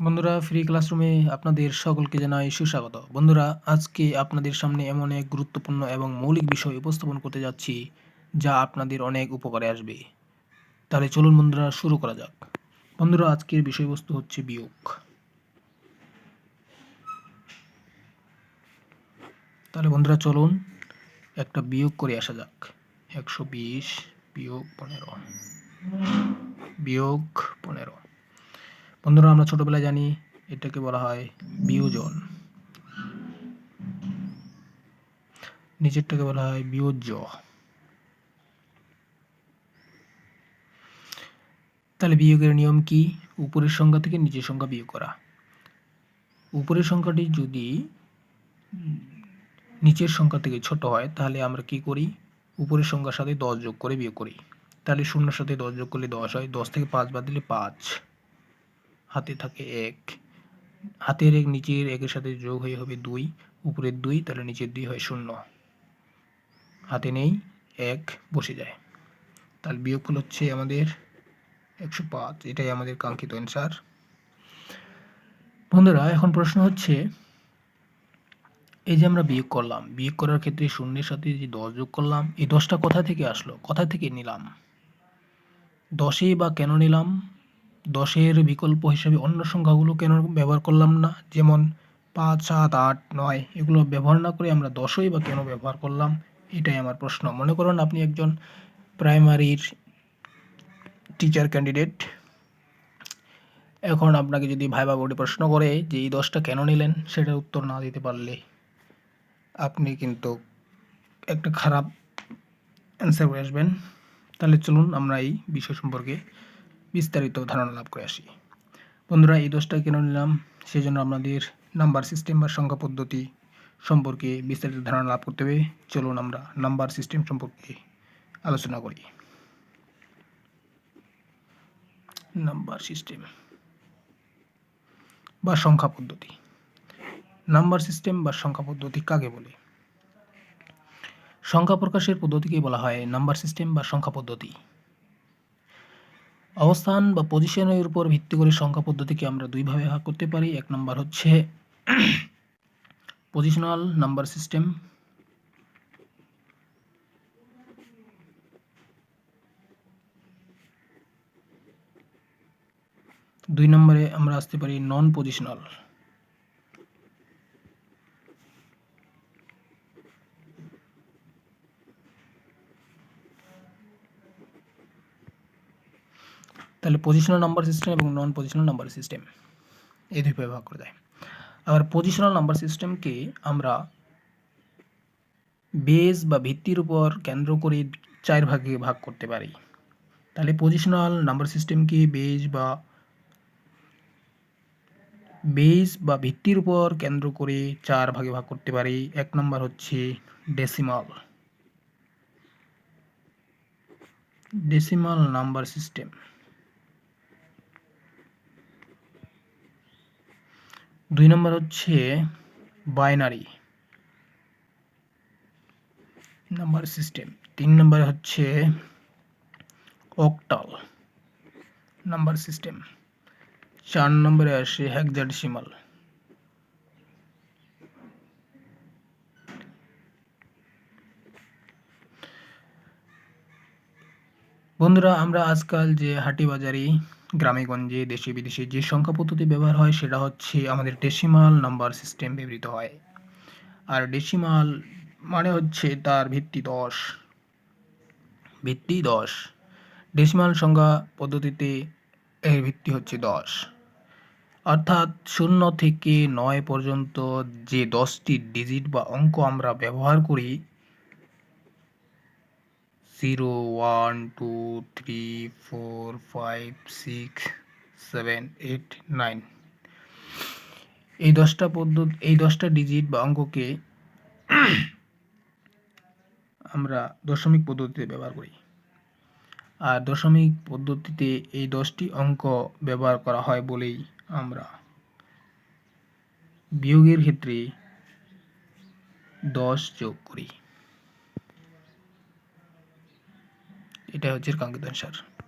বন্ধুরা, ফ্রি ক্লাসরুমে আপনাদের সকলকে জানাই সুস্বাগত। বন্ধুরা, আজকে আপনাদের সামনে এমন এক গুরুত্বপূর্ণ এবং মৌলিক বিষয় উপস্থাপন করতে যাচ্ছি যা আপনাদের অনেক উপকারে আসবে। তাহলে চলুন বন্ধুরা, শুরু করা যাক। বন্ধুরা, আজকের বিষয়বস্তু হচ্ছে বিয়োগ। তাহলে বন্ধুরা চলুন একটা বিয়োগ করে আসা যাক। 120 বিয়োগ 15 বিয়োগ 15। বন্ধুরা, আমরা ছোটবেলায় জানি এটাকে বলা হয় বিয়োজন, নিচেরটাকে বলা হয় বিয়োজ্য। তাহলে বিয়োগের নিয়ম কি? উপরের সংখ্যা থেকে নিচের সংখ্যা বিয়োগ করা। উপরের সংখ্যাটি যদি নিচের সংখ্যা থেকে ছোট হয় তাহলে আমরা কি করি? উপরের সংখ্যার সাথে 10 যোগ করে বিয়োগ করি। তাহলে 0-র সাথে 10 যোগ করলে 10 হয়। 10 থেকে 5 বাদ দিলে 5, হাতে থাকে 1। হাতের 1 নিচের 1-এর সাথে যোগ হয়ে হবে 2, উপরের 2, তাহলে নিচের 2 হয় 0। হাতে নেই, 1 বসে যায়। তাহলে বিয়োগফল হচ্ছে আমাদের 105। এটাই আমাদের কাঙ্ক্ষিত অ্যান্সার। বন্ধুরা, এখন প্রশ্ন হচ্ছে, এই যে আমরা বিয়োগ করলাম, বিয়োগ করার ক্ষেত্রে 0-এর সাথে যে 10 যোগ করলাম, এই 10টা কোথা থেকে আসলো, কোথা থেকে নিলাম? 10ই বা কেন নিলাম? 10-এর বিকল্প হিসেবে অন্য সংখ্যাগুলো কেন ব্যবহার করলাম না? যেমন 5, 7, 8, 9 এগুলো ব্যবহার না করে আমরা 10ই বা কেন ব্যবহার করলাম? এটাই আমার প্রশ্ন। মনে করুন আপনি একজন প্রাইমারির টিচার ক্যান্ডিডেট। এখন আপনাকে যদি ভাইবা বোর্ডে প্রশ্ন করে যে এই 10টা কেন নিলেন, সেটার উত্তর না দিতে পারলে আপনি কিন্তু একটা খারাপ অ্যান্সার করে আসবেন। তাহলে চলুন আমরা এই বিষয় সম্পর্কে বিস্তারিত ধারণা লাভ করে আসি। বন্ধুরা, এই 10টা কেন নিলাম সেজন্য আপনাদের নাম্বার সিস্টেম বা সংখ্যা পদ্ধতি সম্পর্কে বিস্তারিত ধারণা লাভ করতে হবে। চলুন আমরা নাম্বার সিস্টেম সম্পর্কে আলোচনা করি। নাম্বার সিস্টেম বা সংখ্যা পদ্ধতি। নাম্বার সিস্টেম বা সংখ্যা পদ্ধতি কাকে বলে? সংখ্যা প্রকাশের পদ্ধতিকে বলা হয় নাম্বার সিস্টেম বা সংখ্যা পদ্ধতি। অবস্থান বা পজিশনের উপর ভিত্তি করে সংখ্যা পদ্ধতিকে আমরা দুই ভাবে ভাগ করতে পারি। এক নম্বর হচ্ছে পজিশনাল নাম্বার সিস্টেম, দুই নম্বরে আমরা আসতে পারি নন পজিশনাল। তাহলে পজিশনাল নাম্বার সিস্টেম এবং নন পজিশনাল নাম্বার সিস্টেম এই দুই ভাবে ভাগ করে দেয়। আবার পজিশনাল নাম্বার সিস্টেমকে আমরা বেস বা ভিত্তির উপর কেন্দ্র করে 4 ভাগে ভাগ করতে পারি। তাহলে পজিশনাল নাম্বার সিস্টেমকে বেস বা ভিত্তির উপর কেন্দ্র করে 4 ভাগে ভাগ করতে পারি। এক নম্বর হচ্ছে ডেসিমাল নাম্বার সিস্টেম। দুই নম্বর হচ্ছে বাইনারি নাম্বার সিস্টেম। 3 নম্বরে হচ্ছে অক্টাল নাম্বার সিস্টেম। 4 নম্বরে আসে হেক্সাডেসিমাল। বন্ধুরা, আমরা আজকাল যে হাটি বাজারে, গ্রামে গঞ্জে, দেশে বিদেশে যে সংখ্যা পদ্ধতি ব্যবহার হয় সেটা হচ্ছে আমাদের ডেসিমাল নাম্বার সিস্টেম ব্যবহৃত হয়। আর ডেসিমাল মানে হচ্ছে তার ভিত্তি 10। ডেসিমাল সংখ্যা পদ্ধতিতে এর ভিত্তি হচ্ছে 10, অর্থাৎ 0 থেকে 9 পর্যন্ত যে 10টি ডিজিট বা অঙ্ক আমরা ব্যবহার করি, 0, 1, 2, 3, 4, 5, 6, 7, 8, 9 এই 10টা ডিজিট বা অঙ্ককে আমরা দশমিক পদ্ধতিতে ব্যবহার করি। আর দশমিক পদ্ধতিতে এই 10টি অঙ্ক ব্যবহার করা হয় বলেই আমরা বিয়োগের ক্ষেত্রে 10 যোগ করি। এটা হচ্ছে কাঙ্ক্ষিত অ্যান্সার।